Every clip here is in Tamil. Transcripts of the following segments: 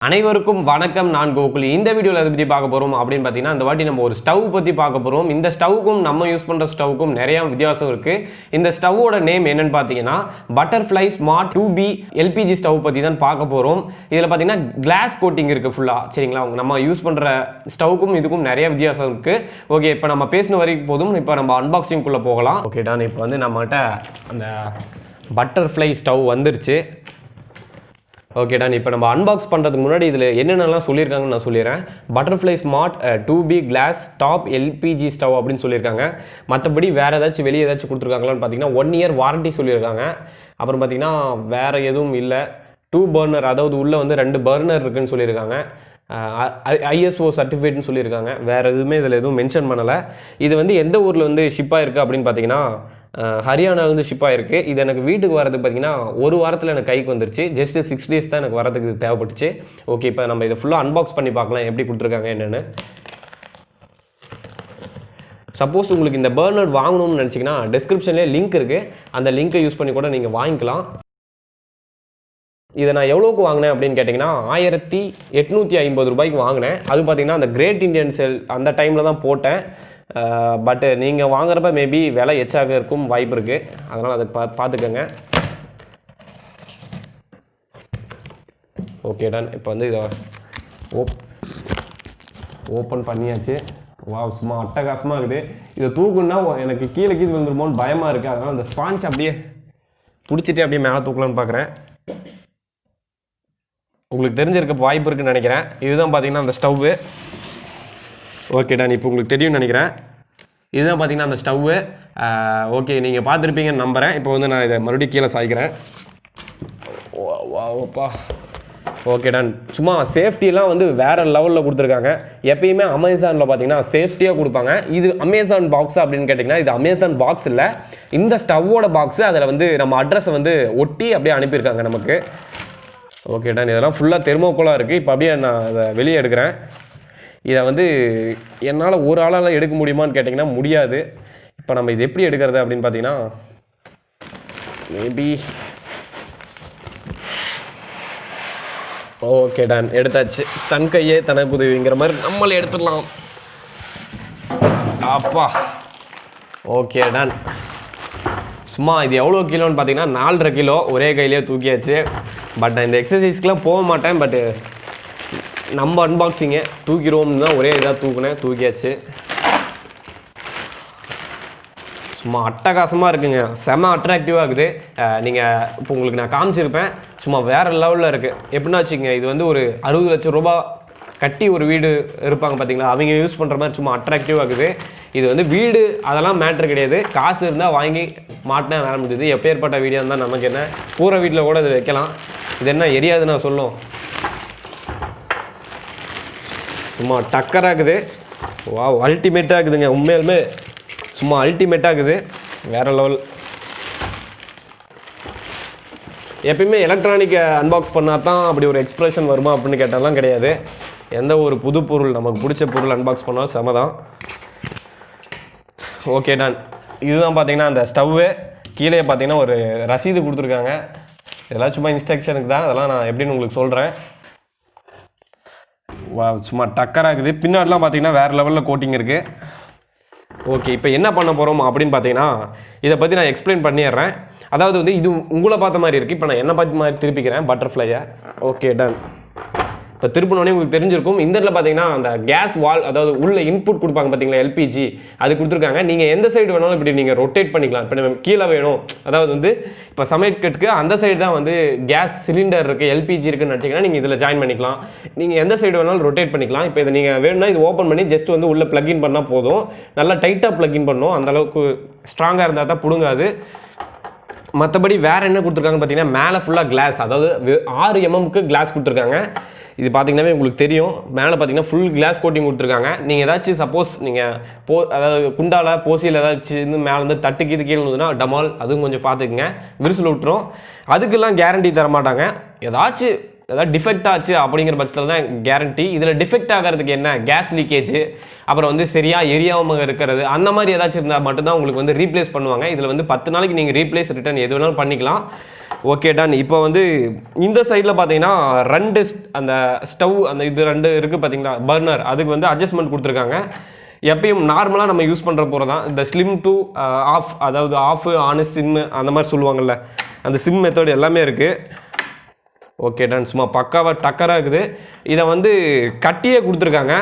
அனைவருக்கும் வணக்கம். நான் கோகுல். இந்த வீடியோவில் எதை பற்றி பார்க்க போகிறோம் அப்படின்னு பார்த்தீங்கன்னா, இந்த வாட்டி நம்ம ஒரு ஸ்டவ் பற்றி பார்க்க போகிறோம். இந்த ஸ்டவ்வுக்கும் நம்ம யூஸ் பண்ணுற ஸ்டவ்வுக்கும் நிறையா வித்தியாசம் இருக்குது. இந்த ஸ்டவ்வோட நேம் என்னன்னு பார்த்தீங்கன்னா butterfly smart 2B LPG stove பற்றி தான் பார்க்க போகிறோம். இதில் பார்த்தீங்கன்னா கிளாஸ் கோட்டிங் இருக்குது ஃபுல்லாக. சரிங்களா, நம்ம யூஸ் பண்ணுற ஸ்டவ்வுக்கும் இதுக்கும் நிறைய வித்தியாசம் இருக்குது. ஓகே, இப்போ நம்ம பேசின வரைக்கும் போதும். இப்போ நம்ம அன்பாக்சிங்குள்ளே போகலாம். Okay done. இப்போ வந்து நம்மகிட்ட அந்த பட்டர்ஃப்ளை ஸ்டவ் வந்துருச்சு. Okay done. இப்போ நம்ம அன்பாக்ஸ் பண்ணுறதுக்கு முன்னாடி இதில் என்னென்னலாம் சொல்லியிருக்காங்கன்னு நான் சொல்லிடுறேன். Butterfly smart 2B class top LPG stove அப்படின்னு சொல்லியிருக்காங்க. மற்றபடி வேறு ஏதாச்சும் வெளியே ஏதாச்சும் கொடுத்துருக்காங்களான்னு பார்த்தீங்கன்னா 1 year வாரண்ட்டி சொல்லியிருக்காங்க. அப்புறம் பார்த்தீங்கன்னா வேறு எதுவும் இல்லை. 2 burner, அதாவது உள்ளே வந்து 2 பர்னர் இருக்குதுன்னு சொல்லியிருக்காங்க. ISO சர்டிஃபிகேட்னு சொல்லியிருக்காங்க. வேறு எதுவுமே இதில் எதுவும் மென்ஷன் பண்ணலை. இது வந்து எந்த ஊரில் வந்து ஷிப் ஆகிருக்கு அப்படின்னு பார்த்தீங்கன்னா ஹரியானாவிலேருந்து ஷிப் ஆகிருக்கு. இது எனக்கு வீட்டுக்கு வரதுக்கு பார்த்தீங்கன்னா 1 வாரத்தில் எனக்கு கைக்கு வந்துருச்சு. ஜஸ்ட் 6 days தான் எனக்கு வரதுக்கு தேவைப்பட்டுச்சு. ஓகே, இப்போ நம்ம இதை ஃபுல்லாக அன்பாக்ஸ் பண்ணி பார்க்கலாம் எப்படி கொடுத்துருக்காங்க என்னென்னு. சப்போஸ் உங்களுக்கு இந்த பர்னர் வாங்கணும்னு நினச்சிங்கன்னா டிஸ்கிரிப்ஷன்லேயே லிங்க் இருக்குது. அந்த லிங்க்கை யூஸ் பண்ணி கூட நீங்கள் வாங்கிக்கலாம். இதை நான் எவ்வளோக்கு வாங்கினேன் அப்படின்னு கேட்டிங்கன்னா 1850 ரூபாய்க்கு வாங்கினேன். அது பார்த்தீங்கன்னா அந்த கிரேட் இண்டியன் சேல் அந்த டைமில் தான் போட்டேன். பட்டு நீங்கள் வாங்குறப்ப மேபி விலை எச்சாக இருக்கும் வாய்ப்பு இருக்குது. அதனால் அதை பார்த்துக்கோங்க. Okay done. இப்போ வந்து இதை ஓப்பன் பண்ணியாச்சு. வா, சும்மா அட்டகாசமாக இருக்குது. இதை தூக்குன்னா எனக்கு கீழே விழுந்துருமோன்னு பயமாக இருக்குது. அதனால் அந்த ஸ்பான்ச் அப்படியே பிடிச்சிட்டு அப்படியே மேலே தூக்கலான்னு பார்க்குறேன். உங்களுக்கு தெரிஞ்சிருக்க வாய்ப்பு இருக்குன்னு நினைக்கிறேன். இதுதான் பார்த்தீங்கன்னா அந்த ஸ்டவ்வு. Okay done. இப்போ உங்களுக்கு தெரியும்னு நினைக்கிறேன். இதுதான் பார்த்தீங்கன்னா அந்த ஸ்டவ்வு. ஓகே, நீங்கள் பார்த்துருப்பீங்கன்னு நம்புகிறேன். இப்போ வந்து நான் இதை மறுபடியும் கீழே சாய்க்கிறேன். ஓப்பா. Okay done. சும்மா சேஃப்டியெலாம் வந்து வேறு லெவலில் கொடுத்துருக்காங்க. எப்பயுமே அமேசானில் பார்த்தீங்கன்னா சேஃப்டியாக கொடுப்பாங்க. இது அமேசான் பாக்ஸ் அப்படின்னு கேட்டிங்கன்னா இது அமேசான் பாக்ஸ் இல்லை. இந்த ஸ்டவ்வோட பாக்ஸு அதில் வந்து நம்ம அட்ரஸை வந்து ஒட்டி அப்படியே அனுப்பியிருக்காங்க நமக்கு. Okay done. இதெல்லாம் ஃபுல்லாக தெர்மோகோலாக இருக்குது. இப்போ அப்படியே நான் அதை வெளியே எடுக்கிறேன். இதை வந்து என்னால் ஒரு ஆளால் எடுக்க முடியுமான்னு கேட்டிங்கன்னா முடியாது. இப்போ நம்ம இது எப்படி எடுக்கிறது அப்படின்னு பார்த்தீங்கன்னா மேபி ஓகே டன். எடுத்தாச்சு. தன் கையே தனக்கு உதவிங்கிற மாதிரி நம்மளே எடுத்துடலாம். அப்பா. Okay done. சும்மா இது எவ்வளோ கிலோன்னு பார்த்தீங்கன்னா 4.5 கிலோ ஒரே கையிலே தூக்கியாச்சு. பட் நான் இந்த எக்ஸசைஸ்க்கெலாம் போக மாட்டேன். பட்டு நம்ம அன்பாக்சிங்கை தூக்கிடுவோம்னு தான் ஒரே இதாக தூக்கியாச்சு. சும்மா அட்டகாசமாக இருக்குங்க. செம அட்ராக்டிவாக இருக்குது. நீங்கள் இப்போ உங்களுக்கு நான் காமிச்சிருப்பேன். சும்மா வேறு லெவலில் இருக்குது. எப்படின்னா வச்சுக்கோங்க, இது வந்து ஒரு 60 லட்சம் ரூபா கட்டி ஒரு வீடு இருப்பாங்க பார்த்தீங்களா, அவங்க யூஸ் பண்ணுற மாதிரி சும்மா அட்ராக்டிவாக இருக்குது. இது வந்து வீடு அதெல்லாம் மேட்ரு கிடையாது. காசு இருந்தால் வாங்கி மாட்டினா வேலை முடியுது. எப்பேற்பட்ட வீடியோ இருந்தால் நமக்கு என்ன, கூரை வீட்டில் கூட இது வைக்கலாம். இது என்ன எரியாது நான் சொல்லும். சும்மா டக்கராக இருக்குது. வா, அல்டிமேட்டாக இருக்குதுங்க. உண்மையிலுமே சும்மா அல்டிமேட்டாக இருக்குது. வேறு லெவல். எப்பயுமே எலக்ட்ரானிக்கை அன்பாக்ஸ் பண்ணால் தான் அப்படி ஒரு எக்ஸ்ப்ரெஷன் வருமா அப்படின்னு கேட்டாலாம் கிடையாது. எந்த ஒரு புது பொருள் நமக்கு பிடிச்ச பொருள் அன்பாக்ஸ் பண்ணாலும் செம தான். Okay done. இதுதான் பார்த்தீங்கன்னா அந்த ஸ்டவ்வு. கீழே பார்த்தீங்கன்னா ஒரு ரசீது கொடுத்துருக்காங்க. இதெல்லாம் சும்மா இன்ஸ்ட்ரக்ஷனுக்கு தான். அதெல்லாம் நான் எப்படின்னு உங்களுக்கு சொல்கிறேன். சும்மா டக்கராக இருக்குது. பின்னாடிலாம் பார்த்தீங்கன்னா வேறு லெவலில் கோட்டிங் இருக்குது. ஓகே, இப்போ என்ன பண்ண போகிறோம் அப்படின்னு பார்த்தீங்கன்னா இதை பற்றி நான் எக்ஸ்பிளைன் பண்ணிடுறேன். அதாவது வந்து இது உங்களை பார்த்த மாதிரி இருக்குது. இப்போ நான் என்ன பார்த்த மாதிரி திருப்பிக்கிறேன் பட்டர்ஃப்ளையை. Okay done. இப்போ திருப்பினோடனே உங்களுக்கு தெரிஞ்சிருக்கும். இந்த இடத்துல பார்த்தீங்கன்னா அந்த கேஸ் வால், அதாவது உள்ள இன்புட் கொடுப்பாங்க பார்த்தீங்களா, LPG அது கொடுத்துருக்காங்க. நீங்கள் எந்த சைடு வேணாலும் இப்படி நீங்கள் ரொட்டேட் பண்ணிக்கலாம். இப்போ நம்ம கீழே வேணும், அதாவது வந்து இப்போ சமையல்கட்டுக்கு அந்த சைடு தான் வந்து கேஸ் சிலிண்டர் இருக்குது, LPG இருக்குன்னு நினச்சிங்கன்னா நீங்கள் இதில் ஜாயின் பண்ணிக்கலாம். நீங்கள் எந்த சைடு வேணாலும் ரொட்டேட் பண்ணிக்கலாம். இப்போ இதை நீங்கள் வேணும்னா இது ஓப்பன் பண்ணி ஜஸ்ட் வந்து உள்ளே ப்ளக்இன் பண்ணால் போதும். நல்லா டைட்டாக ப்ளக்இன் பண்ணணும். அந்தளவுக்கு ஸ்ட்ராங்காக இருந்தால் தான் பிடுங்காது. மற்றபடி வேறு என்ன கொடுத்துருக்காங்கன்னு பார்த்தீங்கன்னா மேலே ஃபுல்லாக கிளாஸ், அதாவது 6 mmக்கு கிளாஸ் கொடுத்துருக்காங்க. இது பார்த்தீங்கன்னாவே உங்களுக்கு தெரியும். மேலே பார்த்தீங்கன்னா ஃபுல் கிளாஸ் கோட்டிங் கொடுத்துருக்காங்க. நீங்கள் ஏதாச்சும் சப்போஸ் நீங்கள் அதாவது குண்டால போசியில் ஏதாச்சும் மேலேருந்து தட்டுக்கு கீழே இருந்ததுன்னா டமால், அதுவும் கொஞ்சம் பார்த்துக்குங்க, விரிசல் விட்டுரும். அதுக்கெல்லாம் கேரண்டி தர மாட்டாங்க. ஏதாவது டிஃபெக்ட் ஆச்சு அப்படிங்கிற பட்சத்தில் தான் கேரண்டி. இதில் டிஃபெக்ட் ஆகிறதுக்கு என்ன, கேஸ் லீக்கேஜ், அப்புறம் வந்து சரியாக எரியாமல் இருக்கிறது, அந்த மாதிரி ஏதாச்சும் இருந்தால் மட்டும்தான் உங்களுக்கு வந்து ரீப்ளேஸ் பண்ணுவாங்க. இதில் வந்து 10 நாளைக்கு நீங்கள் ரீப்ளேஸ் ரிட்டர்ன் எது வேணாலும் பண்ணிக்கலாம். Okay done. இப்போ வந்து இந்த சைடில் பார்த்தீங்கன்னா ரெண்டு அந்த ஸ்டவ் அந்த இது ரெண்டு இருக்குது பார்த்தீங்களா பர்னர், அதுக்கு வந்து அட்ஜஸ்ட்மெண்ட் கொடுத்துருக்காங்க. எப்பயும் நார்மலாக நம்ம யூஸ் பண்ணுற போகிற தான் இந்த ஸ்லிம் டு ஆஃப், அதாவது ஆஃப் ஆனு சிம்மு அந்த மாதிரி சொல்லுவாங்கள்ல, அந்த சிம் மெத்தட் எல்லாமே இருக்குது. Okay done. சும்மா பக்காவாக டக்கராக இருக்குது. இதை வந்து கட்டியே கொடுத்துருக்காங்க.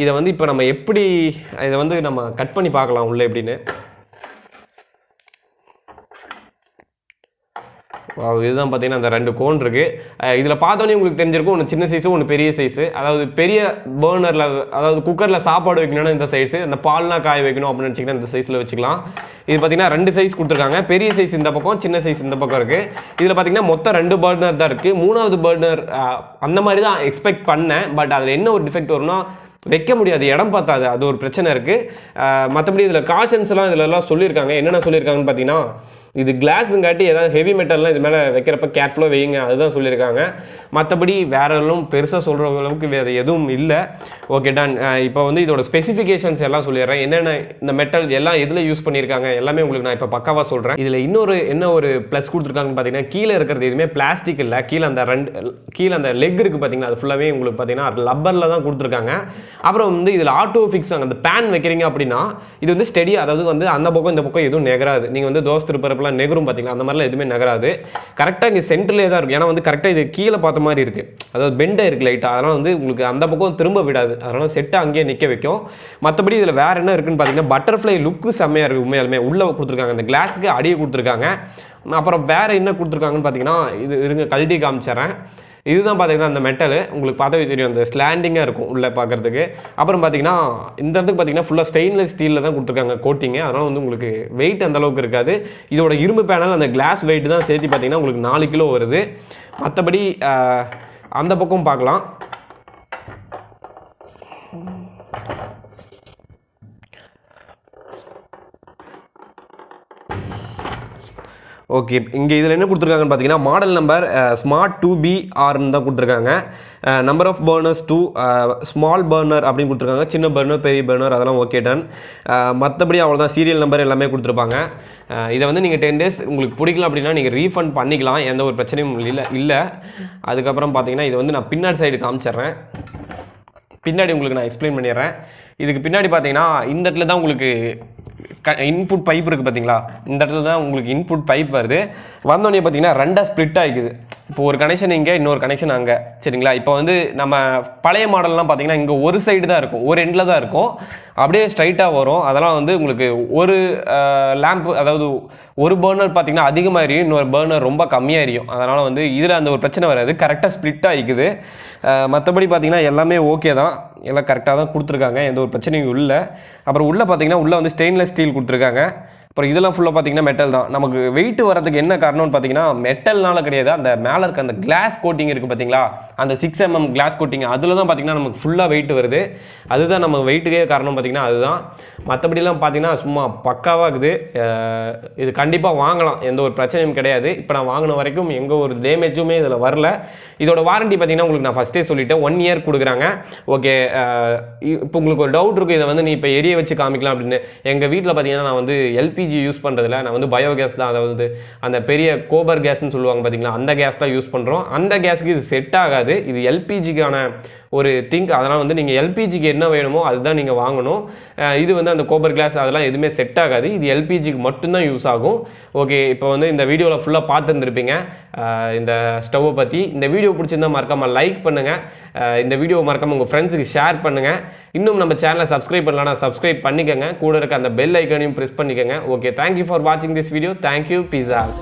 இதை வந்து இப்போ நம்ம எப்படி இதை வந்து நம்ம கட் பண்ணி பார்க்கலாம் உள்ளே எப்படின்னு. இதுதான் பார்த்தீங்கன்னா அந்த ரெண்டு கோன் இருக்குது. இதில் பார்த்தோன்னே உங்களுக்கு தெரிஞ்சிருக்கும், ஒன்று சின்ன சைஸு ஒன்று பெரிய சைஸு. அதாவது பெரிய பர்னரில், அதாவது குக்கரில் சாப்பாடு வைக்கணும்னா இந்த சைஸு, அந்த பால்லாம் காய வைக்கணும் அப்படின்னு நினச்சிங்கன்னா இந்த சைஸில் வச்சுக்கலாம். இது பார்த்தீங்கன்னா ரெண்டு சைஸ் கொடுத்துருக்காங்க. பெரிய சைஸ் இந்த பக்கம், சின்ன சைஸ் இந்த பக்கம் இருக்குது. இதில் பார்த்தீங்கன்னா மொத்தம் 2 பர்னர் தான் இருக்குது. 3வது பர்னர் அந்த மாதிரி தான் எக்ஸ்பெக்ட் பண்ணேன். பட் அதில் என்ன ஒரு டிஃபெக்ட் வரும்னா வைக்க முடியாது, இடம் பார்த்தாது, அது ஒரு பிரச்சனை இருக்குது. மற்றபடி இதில் காஷன்ஸ்லாம் இதிலலாம் சொல்லியிருக்காங்க. என்னென்ன சொல்லியிருக்காங்கன்னு பார்த்தீங்கன்னா, இது கிளாஸுங்காட்டி ஏதாவது ஹெவி மெட்டல்லாம் இது மேலே வைக்கிறப்ப கேர்ஃபுல்லாக வைங்க, அதுதான் சொல்லியிருக்காங்க. மற்றபடி வேற எல்லாம் பெருசாக சொல்கிற அளவுக்கு வேறு எதுவும் இல்லை. Okay done. இப்போ வந்து இதோட ஸ்பெசிஃபிகேஷன்ஸ் எல்லாம் சொல்லிடுறேன். என்னென்ன இந்த மெட்டல் எல்லாம் எதில் யூஸ் பண்ணியிருக்காங்க எல்லாமே உங்களுக்கு நான் இப்போ பக்காவாக சொல்கிறேன். இதில் இன்னொரு என்ன ஒரு ப்ளஸ் கொடுத்துருக்காங்கன்னு பார்த்தீங்கன்னா, கீழே இருக்கிறது எதுவுமே பிளாஸ்டிக் இல்லை. கீழே அந்த லெக் இருக்குது பார்த்தீங்கன்னா, அது ஃபுல்லாகவே உங்களுக்கு பார்த்தீங்கன்னா லப்பரில் தான் கொடுத்துருக்காங்க. அப்புறம் வந்து இதில் ஆட்டோ ஃபிக்ஸ், அந்த பேன் வைக்கிறீங்க அப்படின்னா இது வந்து ஸ்டெடி, அதாவது வந்து அந்த பக்கம் இந்த பக்கம் எதுவும் நெகராது. நீங்கள் வந்து தோசை திருப்பறப்பெல்லாம் நெகரும் பார்த்தீங்களா, அந்த மாதிரிலாம் எதுவுமே நகராது. கரெக்டாக இங்கே சென்டர்லேயே தான் இருக்கும். ஏன்னா வந்து கரெக்டாக இது கீழே பார்த்த மாதிரி இருக்குது, அதாவது பெண்டாக இருக்குது லைட்டாக. அதனால் வந்து உங்களுக்கு அந்த பக்கம் திரும்ப விடாது, அதனால் செட்டை அங்கேயே நிற்க வைக்கும். மற்றபடி இதில் வேறு என்ன இருக்குன்னு பார்த்தீங்கன்னா, பட்டர்ஃப்ளை லுக்கு செம்மையாக இருக்குது. உண்மையாலுமே உள்ளே கொடுத்துருக்காங்க, இந்த கிளாஸுக்கு அடியை கொடுத்துருக்காங்க. அப்புறம் வேறு என்ன கொடுத்துருக்காங்கன்னு பார்த்தீங்கன்னா, இது இருங்க கழட்டி காமிச்சிட்றேன். இதுதான் பார்த்தீங்கன்னா அந்த மெட்டலு உங்களுக்கு பார்த்தாவே தெரியும், அந்த ஸ்லாண்டிங்காக இருக்கும் உள்ளே பார்க்குறதுக்கு. அப்புறம் பார்த்தீங்கன்னா இந்த இடத்துக்கு பார்த்தீங்கன்னா ஃபுல்லாக ஸ்டெயின்லெஸ் ஸ்டீலில் தான் கொடுத்துருக்காங்க கோட்டிங்கு. அதனால் வந்து உங்களுக்கு வெயிட் அந்த அளவுக்கு இருக்காது. இதோட இரும்பு பேனல் அந்த கிளாஸ் வெயிட் தான் சேர்த்து பார்த்தீங்கன்னா உங்களுக்கு 4 கிலோ வருது. மற்றபடி அந்த பக்கம் பார்க்கலாம். ஓகே, இங்கே இதில் என்ன கொடுத்துருக்காங்கன்னு பார்த்தீங்கன்னா, மாடல் நம்பர் ஸ்மார்ட் 2BRன்னு தான் கொடுத்துருக்காங்க. Number of burners 2, small burner அப்படின்னு கொடுத்துருக்காங்க. சின்ன பர்னர், பெரிய பர்னர், அதெல்லாம் ஓகே டன். மற்றபடி அவ்வளோதான், சீரியல் நம்பர் எல்லாமே கொடுத்துருப்பாங்க. இதை வந்து நீங்கள் 10 days உங்களுக்கு பிடிக்கல அப்படின்னா நீங்கள் ரீஃபண்ட் பண்ணிக்கலாம், எந்த ஒரு பிரச்சனையும் இல்லை. அதுக்கப்புறம் பார்த்தீங்கன்னா இது வந்து நான் பின்னாடி சைடு காமிச்சிட்றேன். பின்னாடி உங்களுக்கு நான் எக்ஸ்பிளைன் பண்ணிடுறேன். இதுக்கு பின்னாடி பார்த்தீங்கன்னா இந்த இடத்துல தான் உங்களுக்கு இன்புட் பைப் இருக்குது பார்த்தீங்களா, இந்த இடத்துல தான் உங்களுக்கு இன்புட் பைப் வருது. வந்தோடனே பார்த்தீங்கன்னா 2ஆக ஸ்ப்ளிட் ஆகிக்குது. இப்போ ஒரு கனெக்ஷன் இங்கே, இன்னொரு கனெக்ஷன் அங்கே, சரிங்களா. இப்போ வந்து நம்ம பழைய மாடல்லாம் பார்த்தீங்கன்னா இங்கே ஒரு சைடு தான் இருக்கும், ஒரு எண்டில் தான் இருக்கும், அப்படியே ஸ்ட்ரைட்டாக வரும். அதெல்லாம் வந்து உங்களுக்கு ஒரு லேம்ப், அதாவது ஒரு பர்னர் பார்த்தீங்கன்னா அதிகமாக எரியும், இன்னொரு பர்னர் ரொம்ப கம்மியாக எரியும். அதனால் வந்து இதில் அந்த ஒரு பிரச்சனை வராது, கரெக்டாக ஸ்ப்ளிட் ஆகிக்குது. மற்றபடி பார்த்தீங்கன்னா எல்லாமே ஓகே தான், எல்லாம் கரெக்டாக தான் கொடுத்துருக்காங்க, எந்த ஒரு பிரச்சனையும் இல்லை. அப்புறம் உள்ளே பார்த்தீங்கன்னா உள்ளே வந்து ஸ்டெயின்லெஸ் ஸ்டீல் கொடுத்துருக்காங்க. அப்புறம் இதெல்லாம் ஃபுல்லாக பார்த்தீங்கன்னா மெட்டல் தான். நமக்கு வெயிட் வரதுக்கு என்ன காரணம்னு பார்த்தீங்கன்னா, மெட்டல்னால கிடையாது, அந்த மேலே இருக்க அந்த கிளாஸ் கோட்டிங் இருக்குது பார்த்தீங்களா, அந்த 6mm கிளாஸ் கோட்டிங், அதில் தான் பார்த்தீங்கன்னா நமக்கு ஃபுல்லாக வெயிட் வருது. அதுதான் நம்ம வெயிட்டுக்கே காரணம் பார்த்தீங்கன்னா அதுதான். மற்றபடிலாம் பார்த்தீங்கன்னா சும்மா பக்காவாக இருக்குது. இது கண்டிப்பாக வாங்கலாம், எந்த ஒரு பிரச்சனையும் கிடையாது. இப்போ நான் வாங்கின வரைக்கும் எங்கே ஒரு டேமேஜுமே இதில் வரல. இதோட வாரண்டி பார்த்தீங்கன்னா உங்களுக்கு நான் ஃபஸ்ட்டே சொல்லிட்டேன், 1 year கொடுக்குறாங்க. ஓகே, இப்போ உங்களுக்கு ஒரு டவுட் இருக்கும், இதை வந்து நீ இப்போ எரிய வச்சு காமிக்கலாம் அப்படின்னு. எங்கள் வீட்டில் பார்த்தீங்கன்னா நான் வந்து LPG யூஸ் பண்ணுறதில்ல, நான் வந்து பயோகேஸ் தான், அதாவது அந்த பெரிய கோபர் கேஸ்ன்னு சொல்லுவாங்க பார்த்தீங்களா, அந்த கேஸ் தான் யூஸ் பண்ணுறோம். அந்த கேஸுக்கு இது செட் ஆகாது, இது LPGக்கான ஒரு திங்க். அதனால் வந்து நீங்கள் LPGக்கு என்ன வேணுமோ அதுதான் நீங்கள் வாங்கணும். இது வந்து அந்த கோபர் கிளாஸ் அதெல்லாம் எதுவுமே செட் ஆகாது, இது LPGக்கு மட்டும்தான் யூஸ் ஆகும். ஓகே, இப்போ வந்து இந்த வீடியோவில் ஃபுல்லாக பார்த்துருந்துருப்பீங்க இந்த ஸ்டவ்வை பற்றி. இந்த வீடியோ பிடிச்சிருந்தால் மறக்காமல் லைக் பண்ணுங்கள், இந்த வீடியோவை மறக்காமல் உங்கள் ஃப்ரெண்ட்ஸுக்கு ஷேர் பண்ணுங்கள். இன்னும் நம்ம சேனலை சப்ஸ்கிரைப் பண்ணலன்னா சப்ஸ்கிரைப் பண்ணிக்கோங்க, கூட இருக்க அந்த பெல் ஐக்கானையும் ப்ரெஸ் பண்ணிக்கோங்க. ஓகே, தேங்க்யூ ஃபார் வாட்சிங் this video. Thank you, peace all.